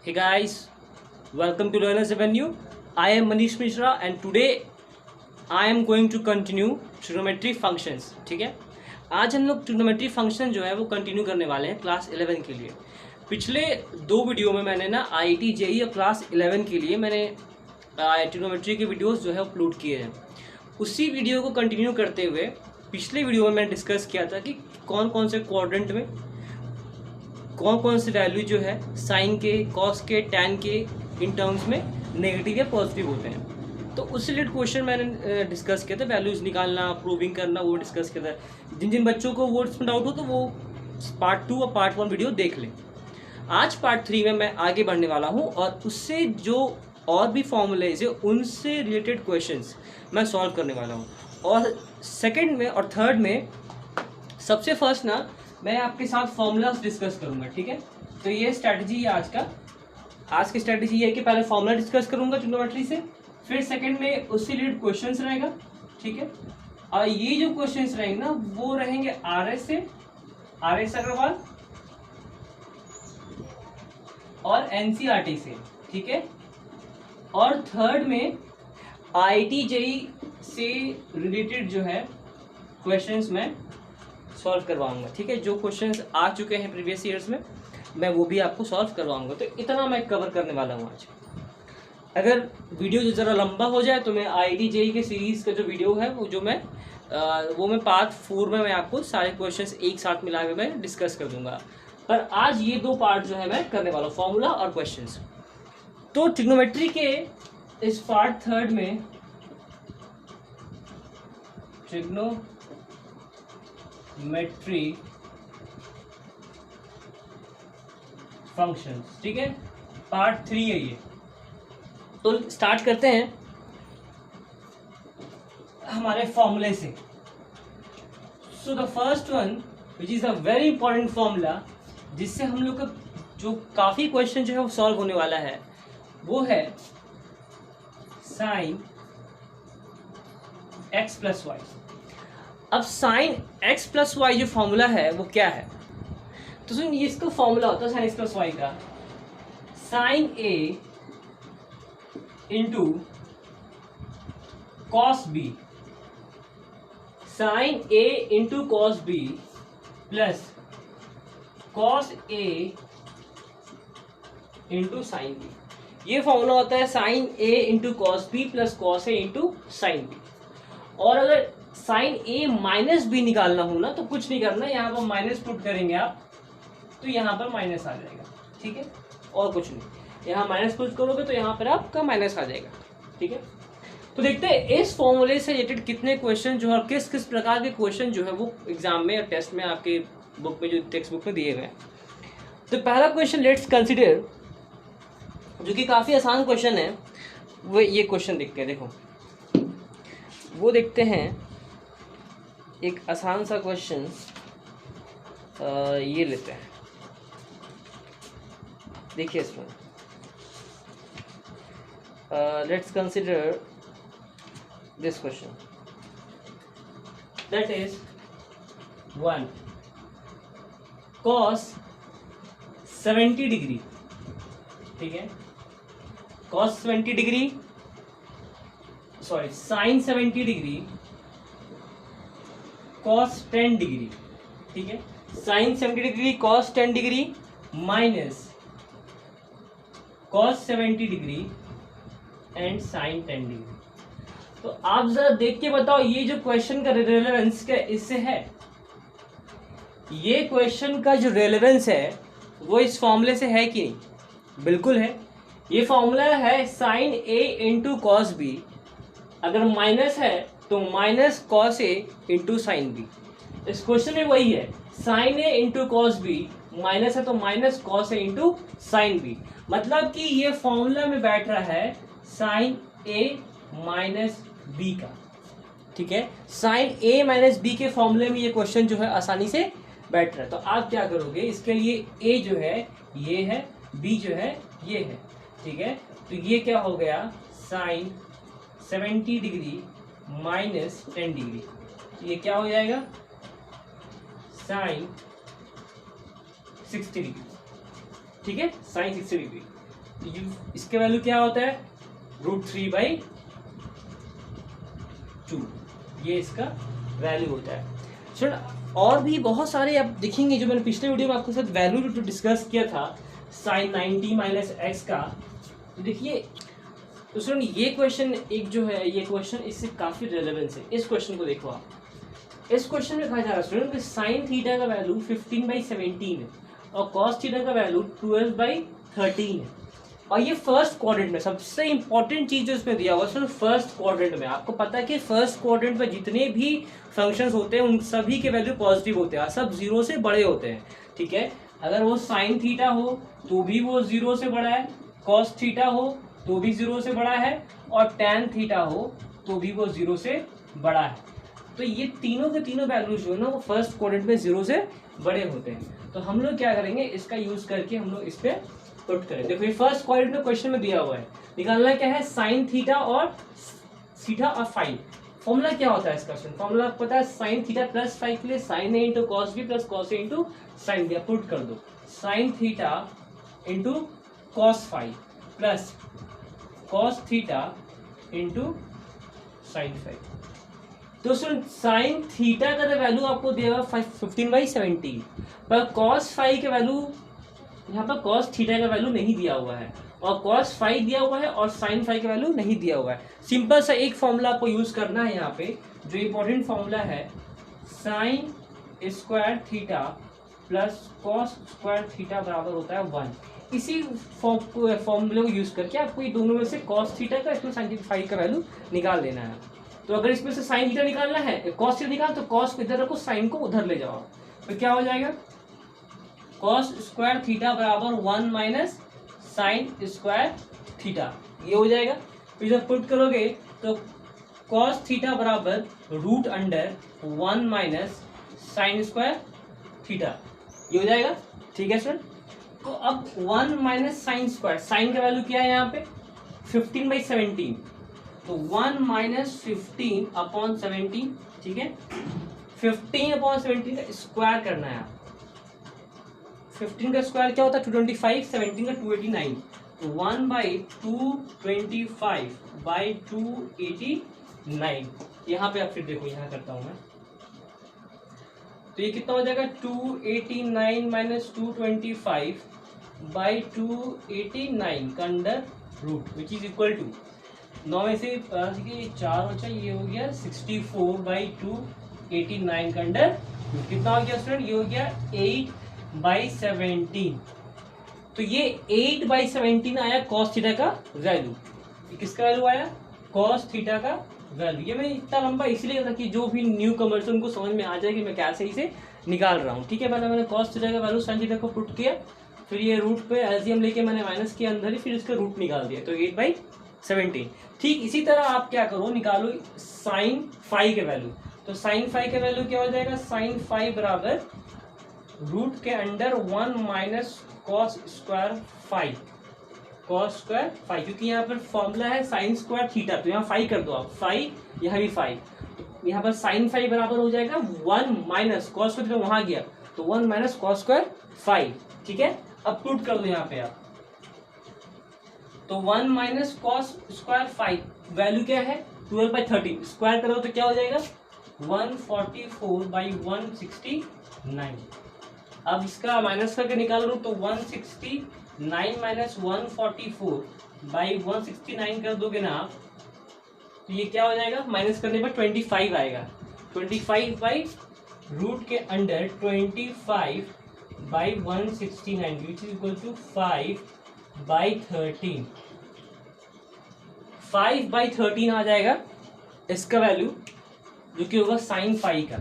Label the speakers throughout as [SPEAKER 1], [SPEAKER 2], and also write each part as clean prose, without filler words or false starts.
[SPEAKER 1] Hey guys, welcome to Learners Avenue. I am Manish Mishra and today I am going to continue trigonometry functions. ठीक है, आज हम लोग trigonometry function जो है वो कंटिन्यू करने वाले हैं क्लास 11 के लिए। पिछले दो वीडियो में मैंने ना IIT JEE और क्लास 11 के लिए मैंने trigonometry के वीडियोस जो है अपलोड किए हैं। उसी वीडियो को कंटिन्यू करते हुए पिछले वीडियो में मैंने डिस्कस किया था कि कौन कौन से क्वाड्रेंट में कौन कौन से वैल्यू जो है साइन के, कॉस के, टैन के इन टर्म्स में नेगेटिव या पॉजिटिव होते हैं। तो उससे रिलेटेड क्वेश्चन मैंने डिस्कस किया था, वैल्यूज़ निकालना, प्रूविंग करना, वो डिस्कस किया था। जिन जिन बच्चों को वो इसमें डाउट हो तो वो पार्ट 2 और पार्ट 1 वीडियो देख लें। आज पार्ट 3 में मैं आगे बढ़ने वाला हूँ और उससे जो और भी फॉर्मूलेज है उनसे रिलेटेड क्वेश्चंस मैं सॉल्व करने वाला हूँ। और सेकेंड में और थर्ड में सबसे फर्स्ट ना मैं आपके साथ फॉर्मूलाज डिस्कस करूंगा। ठीक है, तो ये स्ट्रैटेजी है आज की स्ट्रैटेजी ये है कि पहले फॉर्मूला डिस्कस करूंगा ट्रिग्नोमेट्री से, फिर सेकंड में उससे रिलेटेड क्वेश्चंस रहेगा। ठीक है, और ये जो क्वेश्चंस रहेंगे ना वो रहेंगे RS अग्रवाल और NCERT से। ठीक है, और थर्ड में IIT JEE से रिलेटेड जो है क्वेश्चंस मैं सॉल्व करवाऊंगा। ठीक है, जो क्वेश्चंस आ चुके हैं प्रीवियस ईयर्स में मैं वो भी आपको सॉल्व करवाऊंगा। तो इतना मैं कवर करने वाला हूँ आज। अगर वीडियो जो ज़रा लंबा हो जाए तो मैं IIT JEE के सीरीज़ का जो वीडियो है वो मैं पार्ट 4 में मैं आपको सारे क्वेश्चंस एक साथ मिला के मैं डिस्कस कर दूंगा। पर आज ये दो पार्ट जो है मैं करने वाला हूँ, फॉर्मूला और क्वेश्चंस। तो ट्रिग्नोमेट्री के इस पार्ट थर्ड में ट्रिग्नोमेट्री फंक्शंस, ठीक है, पार्ट 3 है ये। तो स्टार्ट करते हैं हमारे फॉर्मूले से। So the first one which is a very important formula जिससे हम लोग का जो काफ़ी क्वेश्चन जो है वो सॉल्व होने वाला है वो है साइन x प्लस वाई। अब साइन x प्लस वाई जो फॉर्मूला है वो क्या है, तो सुन, ये इसका फॉर्मूला होता है साइन x प्लस वाई का, sine a into cos b, sine a into cos b plus cos a into sine b. ये फॉर्मूला होता है sine a into cos b plus cos a into sine b. और अगर sign a minus B निकालना हो ना तो कुछ नहीं करना, यहाँ पर माइनस पुट करेंगे आप तो यहाँ पर माइनस आ जाएगा। ठीक है, और कुछ नहीं, यहाँ माइनस पुट करोगे तो यहाँ पर आपका माइनस आ जाएगा। ठीक है, तो देखते हैं इस फॉर्मूले से रिलेटेड कितने क्वेश्चन जो है, किस किस प्रकार के क्वेश्चन जो है वो एग्जाम में या टेस्ट में आपके बुक में जो टेक्स्ट बुक में दिए गए हैं। तो पहला क्वेश्चन लेट्स कंसिडर, जो कि काफ़ी आसान क्वेश्चन है, वो ये क्वेश्चन देखते हैं। देखो, वो देखते हैं एक आसान सा क्वेश्चन, ये लेते हैं। देखिए इसमें let's consider this question, that is 1 cos 70 degree. ठीक है, cos 70 degree, sorry sine 70 degree cos 10 degree. ठीक है, sine 70 degree cos 10 degree minus cos 70 degree and sine 10 degree. तो आप जरा देख के बताओ ये जो क्वेश्चन का रेलेवेंस क्या इससे है। ये क्वेश्चन का जो रेलेवेंस है वो इस फॉर्मूले से है कि नहीं? बिल्कुल है। ये फॉर्मूला है sine a into cos b, अगर माइनस है तो minus cos a into sine b. इस क्वेश्चन में वही है, sine a into cos b, minus है तो minus cos a into sine b. मतलब कि ये फॉर्मूला में बैठ रहा है साइन a माइनस बी का। ठीक है, साइन a माइनस बी के फॉर्मूले में ये क्वेश्चन जो है आसानी से बैठ रहा है। तो आप क्या करोगे, इसके लिए a जो है ये है, b जो है ये है। ठीक है, तो ये क्या हो गया, साइन 70 डिग्री माइनस 10 डिग्री, ये क्या हो जाएगा, साइन 60 डिग्री। ठीक है, साइन 60 डिग्री। इसके वैल्यू क्या होता है, √3/2, ये इसका वैल्यू होता है। स्टूडेंट और भी बहुत सारे आप देखेंगे जो मैंने पिछले वीडियो में आपके साथ वैल्यू डिस्कस किया था sin 90 - x का। तो देखिए तो स्टूडेंट ये क्वेश्चन एक जो है, ये क्वेश्चन इससे काफ़ी रेलेवेंस है। इस क्वेश्चन को देखो आप, इस क्वेश्चन में कहा जा रहा है स्टूडेंट कि साइन थीटा का वैल्यू 15/17 है और कॉस थीटा का वैल्यू 12/13 है। और ये फर्स्ट क्वाड्रेंट में सबसे इंपॉर्टेंट चीज जो इसमें दिया हुआ है फर्स्ट क्वाड्रेंट में। आपको पता है कि फर्स्ट क्वाड्रेंट में जितने भी फंक्शंस होते हैं उन सभी के वैल्यू पॉजिटिव होते हैं, सब 0 से बड़े होते हैं। ठीक है, अगर वो साइन थीटा हो तो भी वो 0 से बड़ा है, कॉस थीटा हो तो भी 0 से बड़ा है, और टैन थीटा हो तो भी वो 0 से बड़ा है। तो ये तीनों के तीनों वैल्यूज जो है ना वो फर्स्ट क्वाड्रेंट में 0 से बड़े होते हैं। तो हम लोग क्या करेंगे, इसका यूज करके हम लोग इस पे पुट करें। देखो ये फर्स्ट क्वाड्रेंट में क्वेश्चन में दिया हुआ है, निकालना क्या है, साइन थीटा और थीटा और फाई। फॉर्मूला क्या होता है इसका, फॉर्मूला आपको पता है, साइन थीटा प्लस फाई के लिए sine a into cos b plus cos a into sine b. Put कर दो sine theta into cos phi plus cos theta into sine phi. तो साइन थीटा का वैल्यू आपको दिया हुआ 15/17, पर कॉस फाई के वैल्यू यहाँ पर कॉस थीटा का वैल्यू नहीं दिया हुआ है, और कॉस फाई दिया हुआ है और साइन फाई का वैल्यू नहीं दिया हुआ है। सिंपल सा एक फॉर्मूला आपको यूज करना है यहाँ पे, जो इंपॉर्टेंट फॉर्मूला है, sine square theta plus cos square theta बराबर होता है 1। इसी फॉर्मूले को यूज करके आपको ये दोनों में से कॉस थीटा का, इसमें साइन फाई का वैल्यू निकाल लेना है। तो अगर इसमें से साइन थीटा निकालना है, कॉस थीटा निकाल, तो कॉस को इधर रखो, साइन को उधर ले जाओ, तो क्या हो जाएगा, कॉस स्क्वायर थीटा बराबर 1 माइनस साइन स्क्वायर थीटा, ये हो जाएगा। फिर जब पुट करोगे तो कॉस थीटा बराबर √1 माइनस साइन स्क्वायर थीटा, ये हो जाएगा। ठीक है सर, तो अब 1 माइनस साइन स्क्वायर, साइन का वैल्यू क्या है यहाँ पे 15/17, तो 1 माइनस 15/17। ठीक है, 15/17 का स्क्वायर करना है। 15 का स्क्वायर क्या होता है 225, 17 का 289, तो 1/225/289। यहाँ पे आप फिर देखो, यहाँ करता हूँ मैं, तो ये कितना हो जाएगा 289 माइनस 225/289 का under root, which is equal to 9 में से 4 बचा, ये हो गया 64/289 का अंडर रूट। कितना हो गया स्टूडेंट, ये हो गया 8/17। तो ये 8/17 आया कॉस थीटा का वैल्यू। किसका वैल्यू आया, कॉस थीटा का वैल्यू। ये मैंने इतना लंबा इसीलिए था कि जो भी न्यू कमर्स उनको समझ में आ जाए कि मैं कैसे इसे निकाल रहा हूँ। ठीक है, पहले मैंने कॉस थीटा का वैल्यू साइन थीटा को पुट किया, फिर ये रूट पे एलसीएम लेके मैंने माइनस किया अंदर ही, फिर इसका रूट निकाल दिया, तो 8/17। ठीक इसी तरह आप क्या करो, निकालो साइन फाई के वैल्यू। तो साइन फाई का वैल्यू क्या हो जाएगा, साइन फाई बराबर रूट के under 1 minus cos square phi, cos square phi, क्योंकि यहाँ पर फॉर्मूला है साइन स्क्वायर थीटा, तो यहाँ फाई कर दो आप, फाई यहाँ भी फाई, यहाँ पर साइन फाई बराबर हो जाएगा 1 माइनस कॉस स्क्वायर, वहां गया तो 1 माइनस कॉस स्क्वायर फाई। ठीक है, अब पुट कर दो यहाँ पे आप, तो 1 minus cos square phi value क्या है 12/13, स्क्वायर करो तो क्या हो जाएगा 144/169। अब इसका माइनस करके निकाल लो तो 169 माइनस 144/169 कर दोगे ना आप, तो ये क्या हो जाएगा, माइनस करने पर 25 आएगा, 25/रूट के under 25/169 which is equal to 5/13। 5/13 आ जाएगा इसका वैल्यू, जो कि होगा साइन फाई का।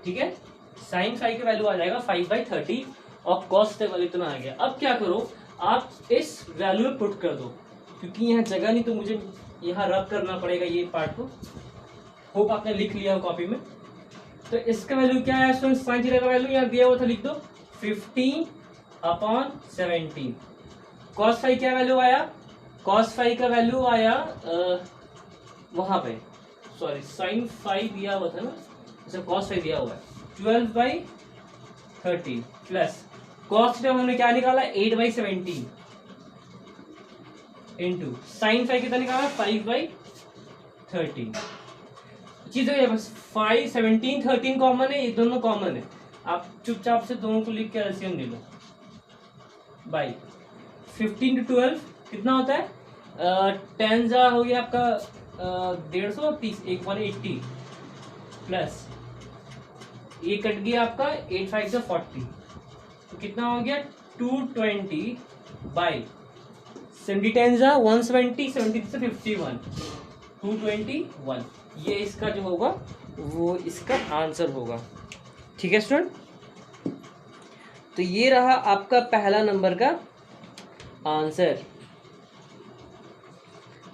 [SPEAKER 1] ठीक है, साइन फाई का वैल्यू आ जाएगा 5/13 और कॉस का वैल्यू इतना आ गया। अब क्या करो, आप इस वैल्यू में पुट कर दो, क्योंकि यहाँ जगह नहीं तो मुझे यहाँ रब करना पड़ेगा ये पार्ट को। होप आपने लिख लिया हो कॉपी में। तो इसका वैल्यू क्या है, साइन थीटा का वैल्यू यहाँ दिया हुआ था, लिख दो 15/17। कॉस फाई क्या वैल्यू आया, कॉस फाई का वैल्यू आया वहां पे, सॉरी साइन फाई दिया हुआ था ना, अच्छा कॉस फाई दिया हुआ है 12/13 प्लस कॉस थीटा हमने क्या निकाला 8/17, इंटू साइन 5 कितना निकाला 5/13 चीज है बस 5 17 13 कॉमन है, ये दोनों कॉमन है, आप चुपचाप से दोनों को लिख के एलसीएम ले लो बाई 15 to 12 कितना होता है 10 जा हो गया आपका 150 180 प्लस ये कट गया आपका 8 5 से 40 तो कितना हो गया 220 बाई 70 10 जा 170 70 से 51 221 ये इसका जो होगा वो इसका आंसर होगा। ठीक है स्टूडेंट, तो ये रहा आपका पहला नंबर का आंसर।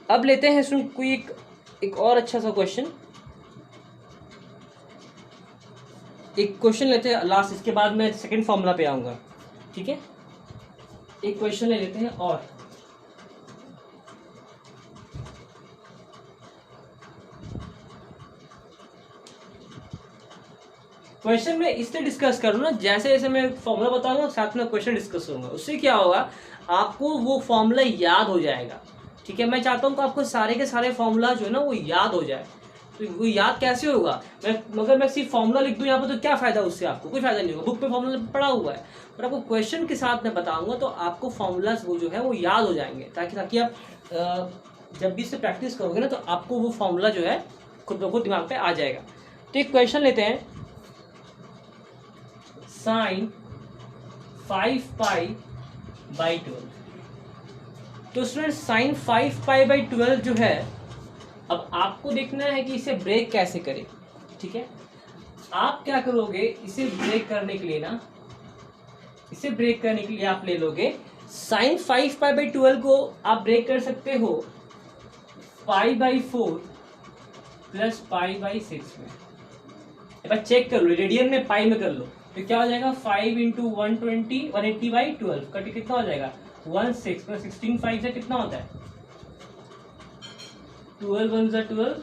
[SPEAKER 1] अब लेते हैं स्टूडेंट कोई एक और अच्छा सा क्वेश्चन, एक क्वेश्चन लेते हैं लास्ट, इसके बाद मैं सेकंड फॉर्मूला पे आऊंगा। ठीक है, एक क्वेश्चन ले लेते हैं और क्वेश्चन में इसलिए डिस्कस करूँ ना, जैसे जैसे मैं फॉर्मूला बताऊंगा साथ में क्वेश्चन डिस्कस होगा, उससे क्या होगा आपको वो फॉर्मूला याद हो जाएगा। ठीक है, मैं चाहता हूँ कि आपको सारे के सारे फॉर्मूला जो है ना वो याद हो जाए। तो वो याद कैसे होगा, मगर मैं सिर्फ फॉर्मूला लिख दूँ यहाँ पर तो क्या फ़ायदा उससे, आपको कोई फायदा नहीं होगा, बुक पे फॉर्मूला पड़ा हुआ है, पर आपको क्वेश्चन के साथ मैं बताऊँगा तो आपको फॉर्मूलाज वो जो है वो याद हो जाएंगे, ताकि आप जब भी इससे प्रैक्टिस करोगे ना तो आपको वो फॉर्मूला जो है खुद ब खुद दिमाग पर आ जाएगा। तो एक क्वेश्चन लेते हैं, साइन 5π/12। तो स्टूडेंट साइन 5π/12 जो है, अब आपको देखना है कि इसे ब्रेक कैसे करें। ठीक है, आप क्या करोगे, इसे ब्रेक करने के लिए ना, इसे ब्रेक करने के लिए आप ले लोगे साइन 5π/12 को आप ब्रेक कर सकते हो π/4 प्लस π/6 में। एक बार चेक कर लो, रेडियन में पाई में कर लो, तो क्या हो जाएगा 5 इंटू 180/12 कट कितना हो जाएगा 16 प्लस 16 5 से कितना होता है 12 1 जा 12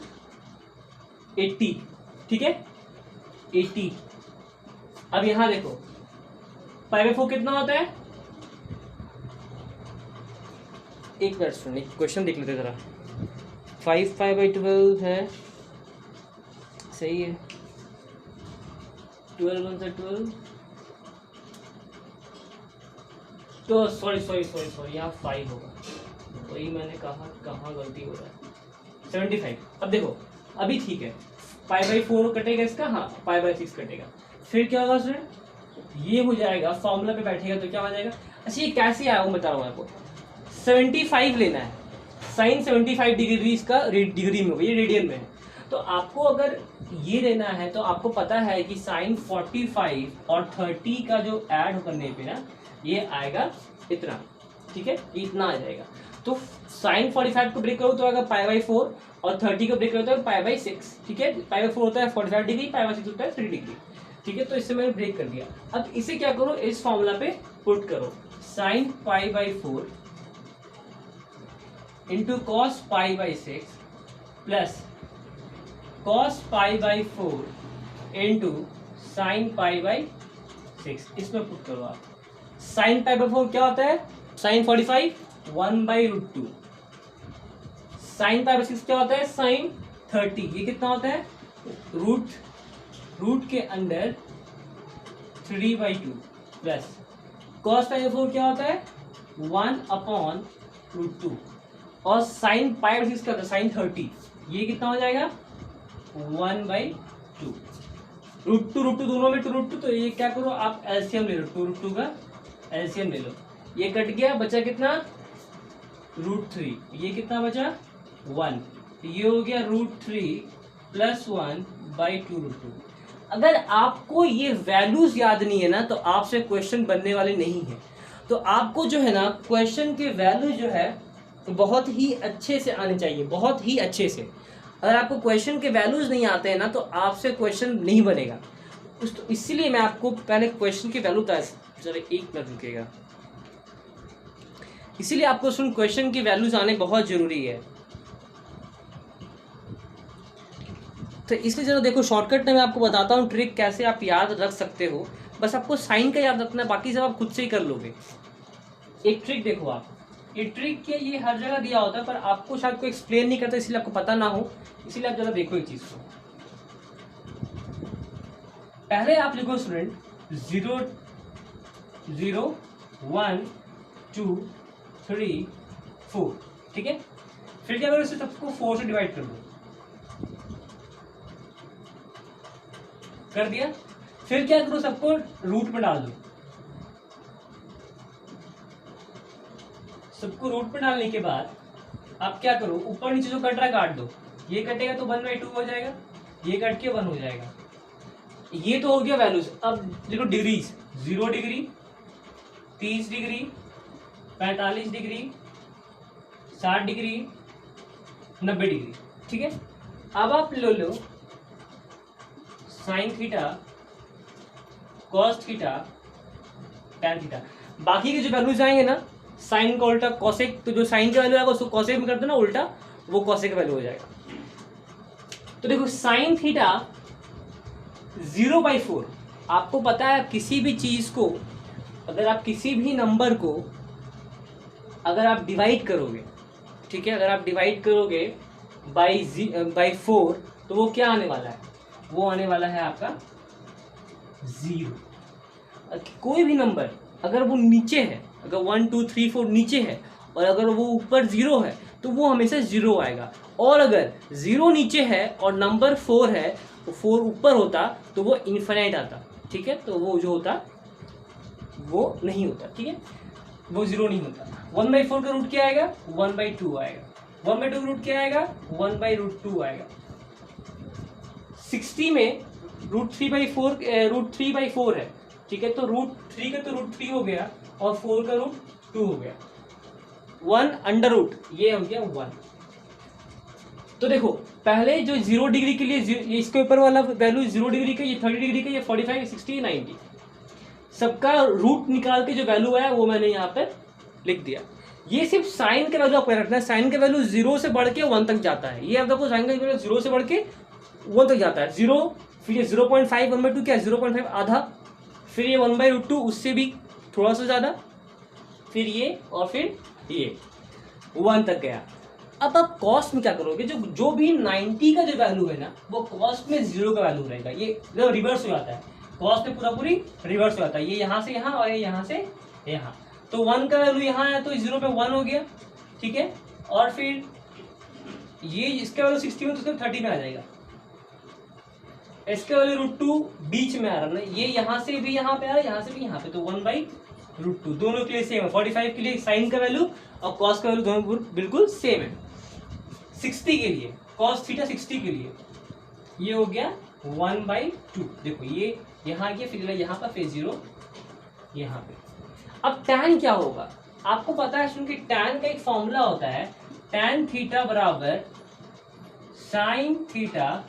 [SPEAKER 1] 80। ठीक है 80। अब यहां देखो π/4 कितना होता है, एक मिनट सुनिए क्वेश्चन देख लेते जरा। 5π/12 है, सही है, 12 1 से 12 तो सॉरी यहाँ 5 होगा, वही मैंने कहा, कहाँ गलती हो रहा है 75। अब देखो अभी ठीक है, π/4 कटेगा इसका, हाँ π/6 कटेगा, फिर क्या होगा स्टूडेंट, ये हो जाएगा फॉर्मूला पे बैठेगा तो क्या हो जाएगा। अच्छा ये कैसे आया वो बता रहा हूँ आपको, 75 लेना है, साइन 75 डिग्री इसका डिग्री में, ये रेडियन में है, तो आपको अगर ये लेना है तो आपको पता है कि साइन 45 और 30 का जो ऐड करने पे ना ये आएगा इतना। ठीक है, ये इतना आ जाएगा, तो साइन 45 को ब्रेक करो तो आएगा π/4 और 30 को ब्रेक करो तो π/6। ठीक है, π/4 होता है 45 डिग्री, π/6 होता है 3 डिग्री। ठीक है, तो इससे मैंने ब्रेक कर दिया। अब इसे क्या करो, इस फॉर्मूला पे पुट करो, sine π/4 into cos π/6 plus cos π/4 into sine π/6, इसमें पुट करो आप। साइन π/4 क्या होता है, साइन 45 1/√2, साइन π/6 क्या होता है, साइन 30, ये कितना होता है रूट के अंदर 3/2 प्लस cos π/4 क्या होता है 1/√2 और साइन π/6 क्या होता है साइन 30, ये कितना हो जाएगा 1/2। √2 दोनों में 2√2, तो ये क्या करो आप एलसीएम ले लो, 2√2 का एलसीएम ले लो, ये कट गया, बचा कितना √3, ये कितना बचा 1, ये हो गया √3 प्लस 1/2√2। अगर आपको ये वैल्यूज याद नहीं है ना तो आपसे क्वेश्चन बनने वाले नहीं है। तो आपको जो है ना क्वेश्चन के वैल्यू जो है बहुत ही अच्छे से आने चाहिए, बहुत ही अच्छे से। अगर आपको क्वेश्चन के वैल्यूज नहीं आते हैं ना तो आपसे क्वेश्चन नहीं बनेगा। तो इसीलिए मैं आपको पहले क्वेश्चन की वैल्यू बता, जरा एक मिनट रुकेगा, इसीलिए आपको सुन क्वेश्चन की वैल्यूज आने बहुत जरूरी है। तो इसलिए जरा देखो शॉर्टकट में मैं आपको बताता हूँ ट्रिक कैसे आप याद रख सकते हो। बस आपको साइन का याद रखना है, बाकी सब आप खुद से ही कर लोगे। एक ट्रिक देखो आप, ये ट्रिक क्या, ये हर जगह दिया होता है पर आपको शायद कोई एक्सप्लेन नहीं करता, इसलिए आपको पता ना हो, इसीलिए आप जरा देखो ये चीज को। पहले आप लिखो स्टूडेंट 0 0 1 2 3 4, ठीक है। फिर क्या करो, इसे सबको 4 से डिवाइड कर दो, कर दिया। फिर क्या करो, सबको रूट में डाल दो, सबको रूट में डालने के बाद आप क्या करो, ऊपर नीचे जो कट रहा है काट दो, ये कटेगा तो 1/2 हो जाएगा, ये कट के 1 हो जाएगा। ये तो हो गया वैल्यूज। अब देखो degrees, 0 degree, 30 degree, 45 degree, 60 degree, 90 degree, ठीक है। अब आप ले लो sine theta, cos theta, tan theta. बाकी के जो वैल्यूज आएंगे ना, साइन का उल्टा कॉसेक, तो जो साइन का वैल्यू आएगा उसको कॉसेक में कर देना उल्टा, वो कॉसेक का वैल्यू हो जाएगा। तो देखो साइन थीटा 0/4, आपको पता है किसी भी चीज को, अगर आप किसी भी नंबर को अगर आप डिवाइड करोगे, ठीक है, अगर आप डिवाइड करोगे बाई 4, तो वो क्या आने वाला है, वो आने वाला है आपका 0। कोई भी नंबर अगर वो नीचे है, अगर 1 2 3 4 नीचे है और अगर वो ऊपर 0 है तो वो हमेशा 0 आएगा। और अगर 0 नीचे है और नंबर 4 है, तो 4 ऊपर होता तो वो इन्फिनाइट आता, ठीक है। तो वो जो होता वो नहीं होता, ठीक है, वो 0 नहीं होता। 1/4 का रूट क्या आएगा, 1/2 आएगा। 1/2 का रूट क्या आएगा, 1/√2 आएगा। 60 में √3/4 है, ठीक है, तो √3 का तो √3 हो गया और 4 का √2 हो गया, 1/√, ये हो गया 1। तो देखो पहले जो 0 डिग्री के लिए ये इसके ऊपर वाला वैल्यू 0 डिग्री का, ये 30 डिग्री का, ये 45, 60, 90, सबका रूट निकाल के जो वैल्यू आया वो मैंने यहाँ पे लिख दिया। ये सिर्फ साइन का वैल्यू आपको रखना है, साइन का वैल्यू 0 से बढ़ के 1 तक जाता है। ये आप देखो साइन का वैल्यू 0 से बढ़ के 1 तक जाता है, 0, फिर ये 0.5, 1/2 क्या है 0.5 आधा, फिर ये 1/√2 उससे भी थोड़ा सा ज़्यादा, फिर ये और फिर ये 1 तक गया। अब आप कॉस्ट में क्या करोगे, जो भी 90 का जो वैल्यू है ना, वो कॉस्ट में 0 का वैल्यू रहेगा। ये रिवर्स हो जाता है, कॉस्ट में पूरी रिवर्स हो जाता है, ये यहाँ से यहाँ और ये यहाँ से यहाँ। तो 1 का वैल्यू यहाँ है तो 0 पे 1 हो गया, ठीक है। और फिर ये इसका वैल्यू 60 में तो उसका 30 में आ जाएगा, इसका वैल्यू √2 बीच में आ रहा है, ये यहाँ से भी यहाँ पे आ रहा है, यहाँ से भी यहाँ पे, तो 1/√2 दोनों के लिए सेम है। 45 के लिए साइन का वैल्यू और कॉस का वैल्यू दोनों बिल्कुल सेम है। 60 के लिए कॉस थीटा 60 के लिए ये हो गया 1/2। देखो ये यहाँ गया, फिर यहाँ पर, फिर 0 यहाँ पे। अब टैन क्या होगा, आपको पता है, क्योंकि टैन का एक फॉर्मूला होता है, टैन थीटा बराबर sine theta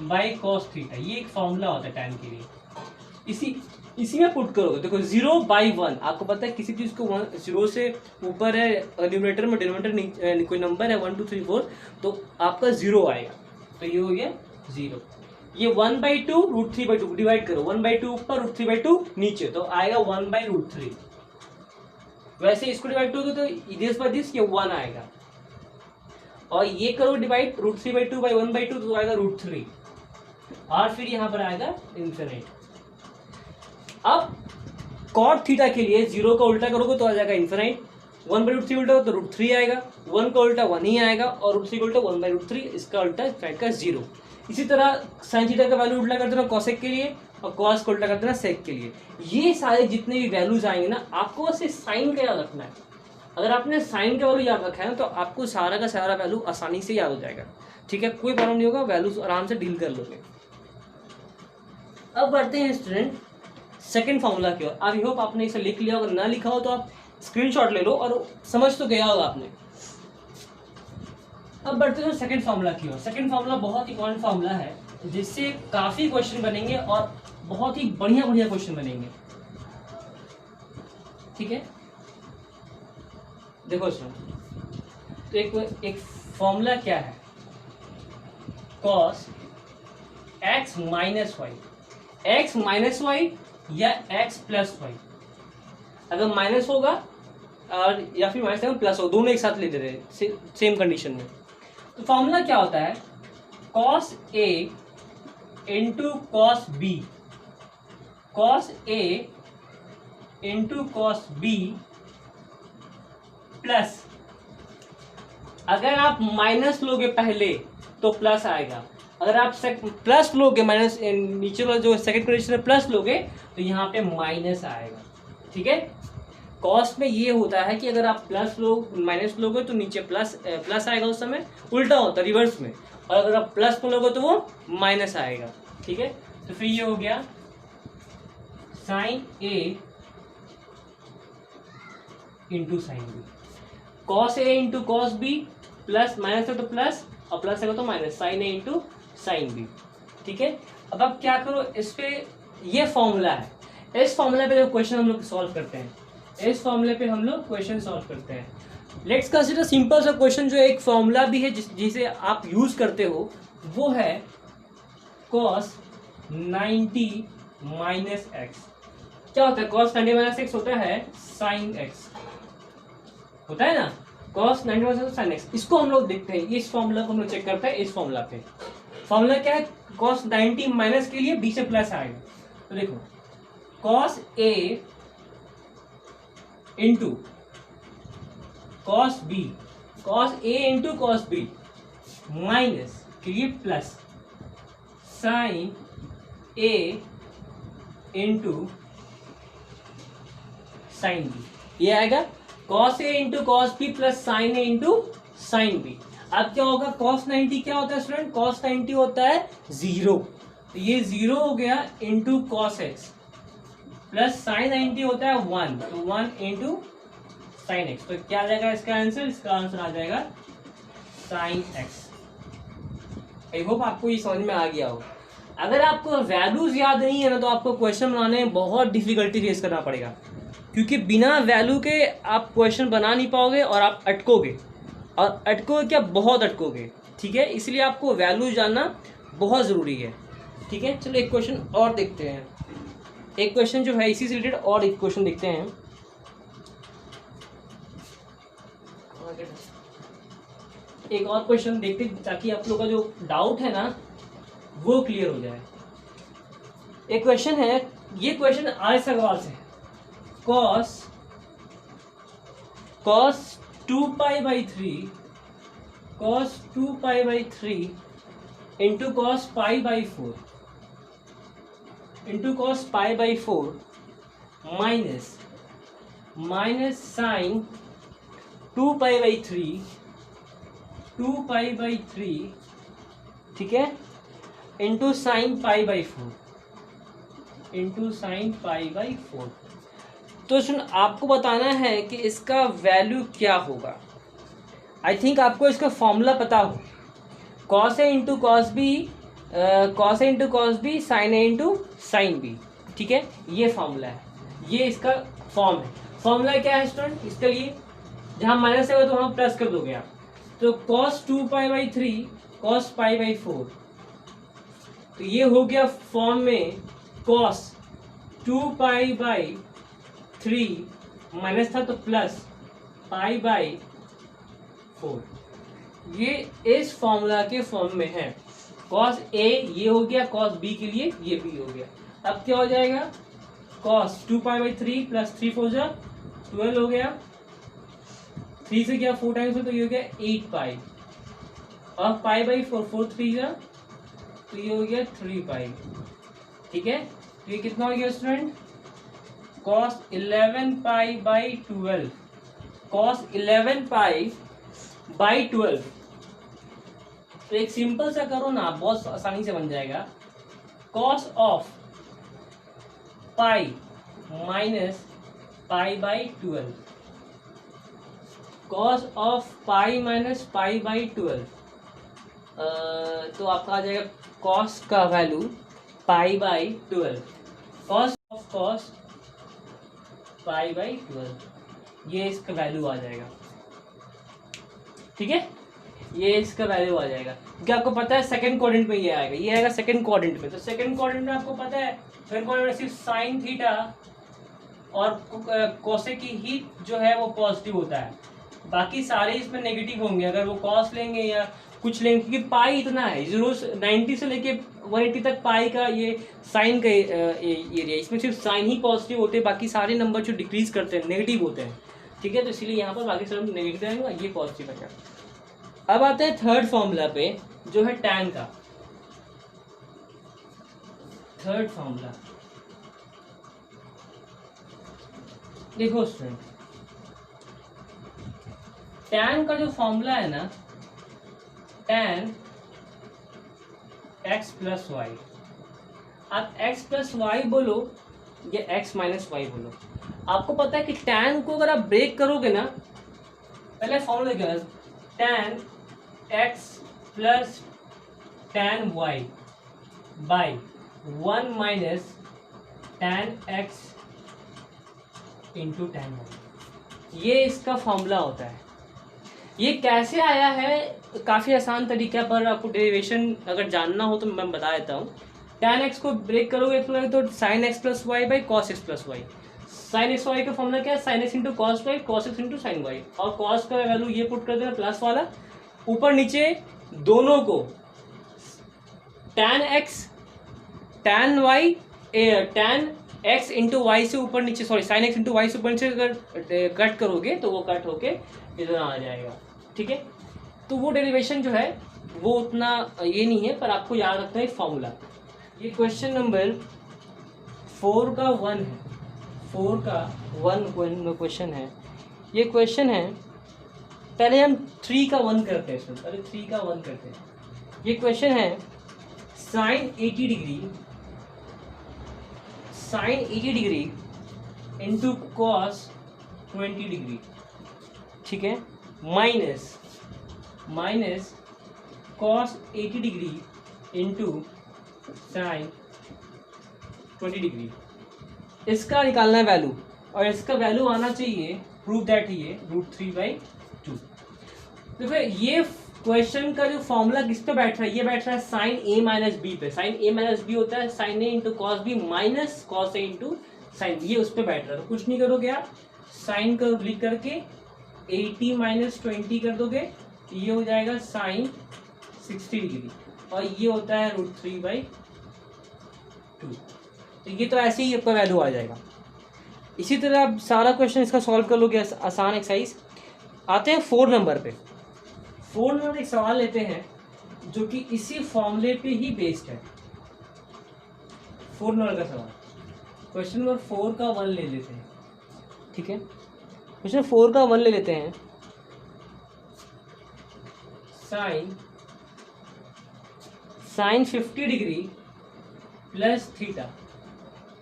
[SPEAKER 1] by cos theta, ये एक फॉर्मूला होता है टैन के लिए। इसी में पुट करोगे, देखो 0/1, आपको पता है किसी चीज को 0 से ऊपर है न्यूमरेटर में, डिनोमिनेटर कोई नंबर है 1 2 3 4, तो आपका 0 आएगा, तो ये हो गया 0। ये 1/2 √3/2 डिवाइड करो, 1/2 ऊपर √3/2 नीचे, तो आएगा 1/√3। वैसे इसको डिवाइड करोगे तो दिस बाय दिस ये 1 आएगा, और ये करो डिवाइड √3/2 बाई 1/2 तो आएगा √3, और फिर यहाँ पर आएगा इन्फिनिट। अब कॉट थीटा के लिए 0 का उल्टा करोगे तो आ जाएगा इन्फिनिट, 1/√3 उल्टा तो √3 आएगा, 1 का उल्टा 1 ही आएगा, और √3 का उल्टा 1/√3, इसका उल्टा इन्फिनिट का 0। इसी तरह साइन थीटा का वैल्यू उल्टा कर देना कॉसेक के लिए, और कॉस को उल्टा कर देना सेक के लिए। ये सारे जितने भी वैल्यूज आएंगे ना, आपको बस साइन का याद रखना है। अगर आपने साइन का वैल्यू याद रखा है तो आपको सारा का सारा वैल्यू आसानी से याद हो जाएगा, ठीक है, कोई प्रॉब्लम नहीं होगा, वैल्यूज आराम से डील कर लोगे। अब बढ़ते हैं स्टूडेंट सेकंड फॉर्मूला की ओर। आई होप आपने इसे लिख लिया, अगर ना लिखा हो तो आप स्क्रीनशॉट ले लो और समझ तो गया होगा आपने। अब बढ़ते हैं सेकंड फॉर्मूला की ओर। सेकंड फॉर्मूला बहुत इंपॉर्टेंट फॉर्मूला है, जिससे काफी क्वेश्चन बनेंगे और बहुत ही बढ़िया बढ़िया क्वेश्चन बनेंगे, ठीक है। देखो स्टूडेंट, तो एक फॉर्मूला क्या है, cos x minus y, x minus y या x प्लस वाई। अगर माइनस होगा और या फिर माइनस प्लस हो, दोनों एक साथ ले दे रहे हैं सेम कंडीशन में। तो फॉर्मूला क्या होता है, cos a into cos b, cos a into cos b plus, अगर आप माइनस लोगे पहले तो प्लस आएगा, अगर आप प्लस लोगे माइनस, नीचे वाला जो सेकंड कंडीशन में प्लस लोगे तो यहाँ पे माइनस आएगा। ठीक है, कॉस में ये होता है कि अगर आप प्लस लोग माइनस लोगे तो नीचे प्लस आएगा, उस समय उल्टा होता है रिवर्स में, और अगर आप प्लस में लोगे तो वो माइनस आएगा। ठीक है, तो फिर ये हो गया sine a into sine b, cos a into cos b, plus minus है तो प्लस और प्लस है तो minus, sine a into sine b. ठीक है, अब आप क्या करो, इस पे ये फॉर्मूला है, इस फॉर्मूला पे जो क्वेश्चन हम लोग सॉल्व करते हैं, इस फॉर्मूले पे हम लोग क्वेश्चन सॉल्व करते हैं। लेट्स कंसीडर सिंपल सा क्वेश्चन जो एक फॉर्मूला भी है जिसे आप यूज करते हो, वो है cos 90 माइनस एक्स। क्या होता है cos 90 माइनस एक्स, होता है sin x, होता है ना, cos 90 माइनस sin x। इसको हम लोग देखते हैं, इस फॉर्मूला को हम लोग चेक करते हैं। इस फॉर्मूला पे फॉर्मूला क्या है, cos 90 माइनस के लिए b से प्लस आएगा, तो देखो cos a into cos b, cos a into cos b minus के लिए plus sine a into sine b, ये आएगा cos a into cos b plus sine a into sine b. अब क्या होगा, cos 90 क्या होता है स्टूडेंट, cos 90 होता है 0, तो ये 0 हो गया into cos x, plus sign 90 होता है 1, तो 1 इंटू साइन एक्स। तो क्या आ जाएगा इसका आंसर, इसका आंसर आ जाएगा साइन एक्स। आई होप आपको ये समझ में आ गया हो। अगर आपको वैल्यूज याद नहीं है ना, तो आपको क्वेश्चन बनाने में बहुत डिफिकल्टी फेस करना पड़ेगा, क्योंकि बिना वैल्यू के आप क्वेश्चन बना नहीं पाओगे और आप अटकोगे, और अटकोगे क्या, बहुत अटकोगे। ठीक है, इसलिए आपको वैल्यू जानना बहुत ज़रूरी है। ठीक है, चलो एक क्वेश्चन और देखते हैं, एक क्वेश्चन जो है इसी से रिलेटेड और एक क्वेश्चन देखते हैं। एक और क्वेश्चन देखते हैं ताकि आप लोग का जो डाउट है ना वो क्लियर हो जाए। एक क्वेश्चन है, ये क्वेश्चन आर्य सगवाल से, cos 2 pi by 3 cos 2 pi by 3 into cos pi by 4 into cos pi by 4 minus sine 2 pi by 3 ठीक है, इंटू साइन पाई बाई 4 तो सुन, आपको बताना है कि इसका वैल्यू क्या होगा। आई थिंक आपको इसका फॉर्मूला पता हो, cos a into cos b sign a into sine b. ठीक है, ये फॉर्मूला है, ये इसका फॉर्म है। फॉर्मूला क्या है स्टूडेंट, इसके लिए जहाँ माइनस है तो वहाँ प्लस कर दोगे आप, तो cos 2 pi by 3 cos pi by 4, तो ये हो गया फॉर्म में cos 2 पाई बाई 3 माइनस था तो प्लस पाई बाई 4, ये इस फॉर्मूला के फॉर्म में है। cos a ये हो गया, cos b के लिए ये भी हो गया। अब क्या हो जाएगा, cos 2 पाई बाई 3 प्लस 3 4 जा 12 हो गया, 3 से क्या 4 टाइम्स तो ये हो गया 8 पाई, और पाई बाई 4 4 3 जा तो ये हो गया 3 पाई। ठीक है, तो ये कितना हो गया student, cos 11 pi by 12, cos 11 pi by 12। तो एक सिंपल सा करो ना, बहुत आसानी से बन जाएगा, cos of pi minus pi by 12, cos of pi minus pi by 12, तो आपका आ जाएगा cos का value pi by 12, cos of cos pi by 12, ये इसका वैल्यू आ जाएगा। ठीक है, ये इसका वैल्यू आ जाएगा, क्योंकि आपको पता है सेकंड क्वाड्रेंट में ये आएगा, ये आएगा सेकंड क्वाड्रेंट में। तो सेकंड क्वाड्रेंट में आपको पता है, सेकंड क्वाड्रेंट में सिर्फ साइन थीटा और कोसेक की ही जो है वो पॉजिटिव होता है, बाकी सारे इसमें नेगेटिव होंगे अगर वो कॉस लेंगे या कुछ लेंगे, क्योंकि पाई इतना है 90 से लेके 180 तक पाई का ये साइन का एरिया, इसमें सिर्फ साइन ही पॉजिटिव होते हैं, बाकी सारे नंबर जो डिक्रीज करते हैं नेगेटिव होते हैं, ठीक है। तो इसीलिए यहाँ पर बाकी सब नेगेटिव आएंगे, ये पॉजिटिव है। अब आते हैं थर्ड फॉर्मूला पे जो है टैन का। थर्ड फॉर्मूला देखो स्टूडेंट, टैन का जो फॉर्मूला है ना, टैन एक्स प्लस वाई, आप एक्स प्लस वाई बोलो या एक्स माइनस वाई बोलो, आपको पता है कि टैन को अगर आप ब्रेक करोगे ना, पहले फॉर्मूला क्या है, tan x plus tan y by 1 minus tan x into tan y, ये इसका फॉर्मूला होता है। ये कैसे आया है, काफ़ी आसान तरीका पर आपको डेरिवेशन अगर जानना हो तो मैं बता देता हूँ। टैन एक्स को ब्रेक करोगे तो sine x plus y by cos x plus y, sine x y का फॉर्मूला क्या है, sine x into cos y, cos x into sine y, और कॉस का वैल्यू ये पुट कर देना प्लस वाला, ऊपर नीचे दोनों को tan x tan y tan x into y से ऊपर नीचे, sorry sine x into y से ऊपर नीचे अगर कट करोगे तो वो कट होके इधर आ जाएगा, ठीक है। तो वो डेरिवेशन जो है वो उतना ये नहीं है, पर आपको याद रखना है फॉर्मूला। ये क्वेश्चन नंबर 4 का 1 है, 4 का 1 क्वेश्चन है। ये क्वेश्चन है, पहले हम 3 का 1 करते हैं, पहले 3 का 1 करते हैं। ये क्वेश्चन है sine 80 degree, sine 80 degree into cos 20 degree, ठीक है, minus minus cos 80 degree into sine 20 degree, इसका निकालना है वैल्यू, और इसका वैल्यू आना चाहिए प्रूव दैट ये √3/2। देखो ये क्वेश्चन का जो फॉर्मूला किस पे बैठ रहा है, ये बैठ रहा है साइन ए माइनस बी पे। साइन ए माइनस बी होता है sine a into cos b minus cos a into sine, ये उस पर बैठ रहा है। तो कुछ नहीं करोगे आप, साइन का लिख करके 80 माइनस 20 कर दोगे, ये हो जाएगा साइन 60 डिग्री, और ये होता है √3/2। तो ये तो ऐसे ही आपका वैल्यू आ जाएगा। इसी तरह आप सारा क्वेश्चन इसका सॉल्व कर लोगे, आसान एक्सरसाइज। आते हैं 4 नंबर पे। 4 नंबर एक सवाल लेते हैं जो कि इसी फॉर्मूले पे ही बेस्ड है। 4 नंबर का सवाल, क्वेश्चन नंबर 4 का 1 ले लेते हैं, ठीक है। क्वेश्चन 4 का 1 ले लेते हैं, साइन 50 डिग्री प्लस थीटा,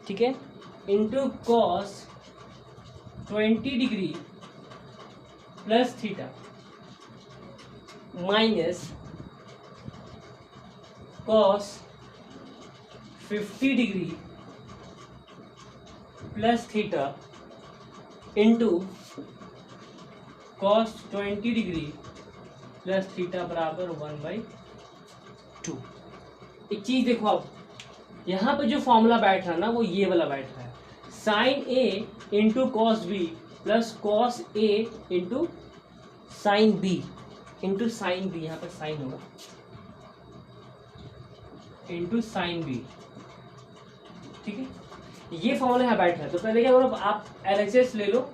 [SPEAKER 1] ठीक है, into cos 20 degree plus theta minus cos 50 degree plus theta into cos 20 degree plus theta बराबर 1/2। एक चीज देखो, आप यहाँ पे जो फॉर्मूला बैठ रहा है ना, वो ये वाला बैठ रहा है, sine a into cos b plus cos a into sine b into sine b, यहाँ पर साइन होगा, इंटू साइन बी, ठीक है। ये फॉर्मूला यहाँ बैठ रहा है। तो पहले क्या करो, आप एलएचएस ले लो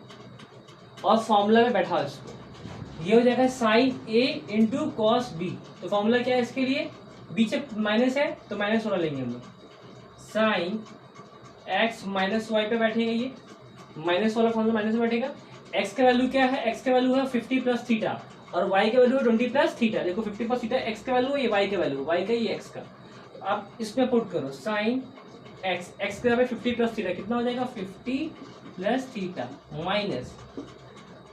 [SPEAKER 1] और फॉर्मूला में बैठा इसको, ये हो जाएगा sign a into cos B. तो फॉर्मूला क्या है इसके लिए, बीच से माइनस है तो माइनस वाला लेंगे हम लोग, साइन एक्स माइनस वाई पे बैठेगा, ये माइनस वाला फॉर्मूला माइनस में बैठेगा। एक्स का वैल्यू क्या है, एक्स का वैल्यू है 50 प्लस थीटा, और वाई का वैल्यू है 20 प्लस थीटा। देखो 50 प्लस थीटा एक्स का वैल्यू है, ये वाई का वैल्यू, वाई का ये एक्स का। तो आप इसमें पुट करो साइन एक्स, एक्स के बराबर 50 प्लस थीटा, कितना हो जाएगा 50 plus theta minus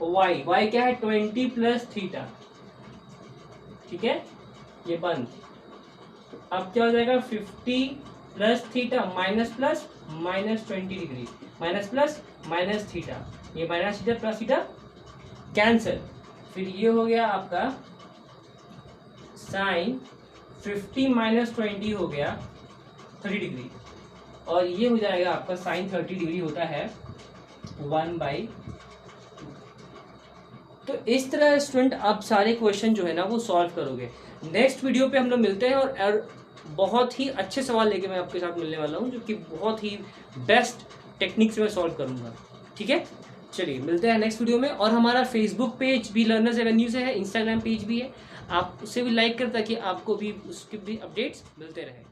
[SPEAKER 1] y, y क्या है 20 प्लस थीटा, ठीक है, ये बंद। अब क्या हो जाएगा 50 plus theta minus plus minus 20 degree, minus plus minus theta, ये minus theta plus theta cancel, फिर ये हो गया आपका साइन 50 माइनस 20 हो गया 30 डिग्री, और ये हो जाएगा आपका साइन 30 डिग्री होता है 1/2। तो इस तरह स्टूडेंट आप सारे क्वेश्चन जो है ना वो सॉल्व करोगे। नेक्स्ट वीडियो पे हम लोग मिलते हैं और बहुत ही अच्छे सवाल लेके मैं आपके साथ मिलने वाला हूँ, जो कि बहुत ही बेस्ट टेक्निक से मैं सॉल्व करूँगा। ठीक है, चलिए मिलते हैं नेक्स्ट वीडियो में। और हमारा फेसबुक पेज भी लर्नर्स एवेन्यू से है, इंस्टाग्राम पेज भी है, आप उसे भी लाइक करें ताकि आपको भी उसके भी अपडेट्स मिलते रहे।